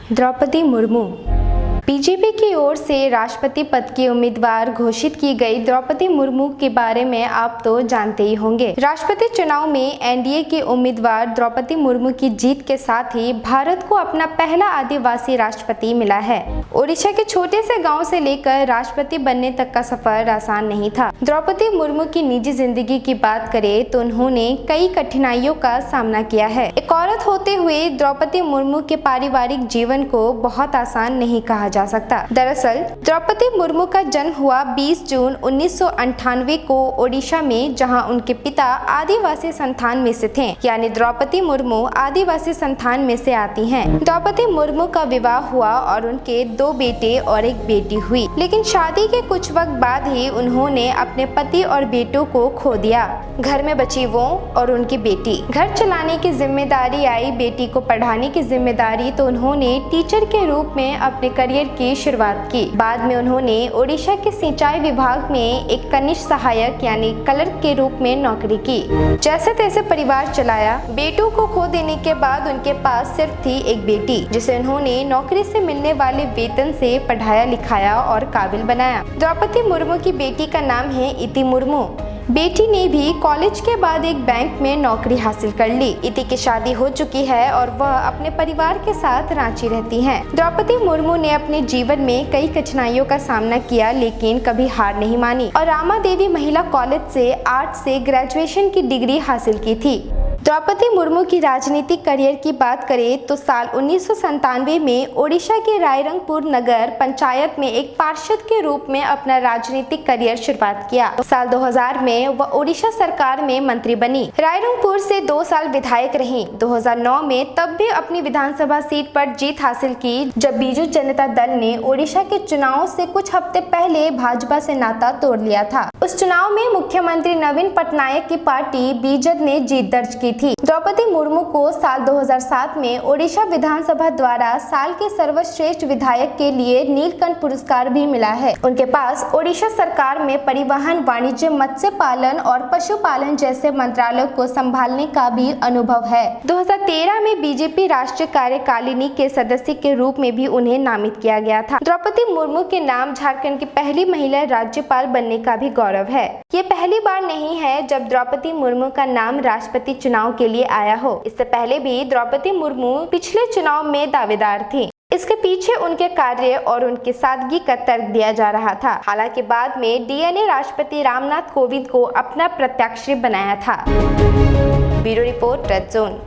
Draupadi Murmu. BJP की ओर से राष्ट्रपति पद की उम्मीदवार घोषित की गई द्रौपदी मुर्मू के बारे में आप तो जानते ही होंगे। राष्ट्रपति चुनाव में एनडीए की उम्मीदवार द्रौपदी मुर्मू की जीत के साथ ही भारत को अपना पहला आदिवासी राष्ट्रपति मिला है। ओडिशा के छोटे से गांव से लेकर राष्ट्रपति बनने तक का सफर आसान नहीं था। द्रौपदी मुर्मू की निजी जिंदगी की बात करें तो उन्होंने कई कठिनाइयों का सामना किया है। एक औरत होते हुए द्रौपदी मुर्मू के पारिवारिक जीवन को बहुत आसान नहीं कहा जा सकता। दरअसल द्रौपदी मुर्मू का जन्म हुआ 20 जून 1998 को ओडिशा में, जहां उनके पिता आदिवासी संतान में से थे, यानी द्रौपदी मुर्मू आदिवासी संतान में से आती हैं। द्रौपदी मुर्मू का विवाह हुआ और उनके 2 बेटे और एक बेटी हुई, लेकिन शादी के कुछ वक्त बाद ही उन्होंने अपने पति और बेटों को खो दिया। घर में बची वो और उनकी बेटी। घर चलाने की जिम्मेदारी आई, बेटी को पढ़ाने की जिम्मेदारी, तो उन्होंने टीचर के रूप में अपने करियर की शुरुआत की। बाद में उन्होंने ओडिशा के सिंचाई विभाग में एक कनिष्ठ सहायक यानी क्लर्क के रूप में नौकरी की। जैसे तैसे परिवार चलाया। बेटों को खो देने के बाद उनके पास सिर्फ थी एक बेटी, जिसे उन्होंने नौकरी से मिलने वाले वेतन से पढ़ाया लिखाया और काबिल बनाया। द्रौपदी मुर्मू की बेटी का नाम है इति मुर्मू। बेटी ने भी कॉलेज के बाद एक बैंक में नौकरी हासिल कर ली। इति की शादी हो चुकी है और वह अपने परिवार के साथ रांची रहती हैं। द्रौपदी मुर्मू ने अपने जीवन में कई कठिनाइयों का सामना किया, लेकिन कभी हार नहीं मानी और रामा देवी महिला कॉलेज से आर्ट्स से ग्रेजुएशन की डिग्री हासिल की थी। द्रौपदी मुर्मू की राजनीतिक करियर की बात करें तो साल 1997 में ओडिशा के रायरंगपुर नगर पंचायत में एक पार्षद के रूप में अपना राजनीतिक करियर शुरुआत किया। साल 2000 में वह ओडिशा सरकार में मंत्री बनी। रायरंगपुर से 2 साल विधायक रही। 2009 में तब भी अपनी विधानसभा सीट पर जीत हासिल की, जब बीजू जनता दल ने ओडिशा के चुनाव से कुछ हफ्ते पहले भाजपा से नाता तोड़ लिया था। उस चुनाव में मुख्यमंत्री नवीन पटनायक की पार्टी बीजेड ने जीत दर्ज की थी। द्रौपदी मुर्मू को साल 2007 में ओडिशा विधानसभा द्वारा साल के सर्वश्रेष्ठ विधायक के लिए नीलकंठ पुरस्कार भी मिला है। उनके पास ओडिशा सरकार में परिवहन, वाणिज्य, मत्स्य पालन और पशुपालन जैसे मंत्रालयों को संभालने का भी अनुभव है। 2013 में बीजेपी राष्ट्रीय कार्यकारिणी के सदस्य के रूप में भी उन्हें नामित किया गया था। द्रौपदी मुर्मू के नाम झारखंड की पहली महिला राज्यपाल बनने का भी गौरव है। ये पहली बार नहीं है जब द्रौपदी मुर्मू का नाम राष्ट्रपति चुनाव के लिए आया हो। इससे पहले भी द्रौपदी मुर्मू पिछले चुनाव में दावेदार थी। इसके पीछे उनके कार्य और उनकी सादगी का तर्क दिया जा रहा था। हालांकि बाद में डीए ने राष्ट्रपति रामनाथ कोविंद को अपना प्रत्याशी बनाया था। Bureau report, red zone.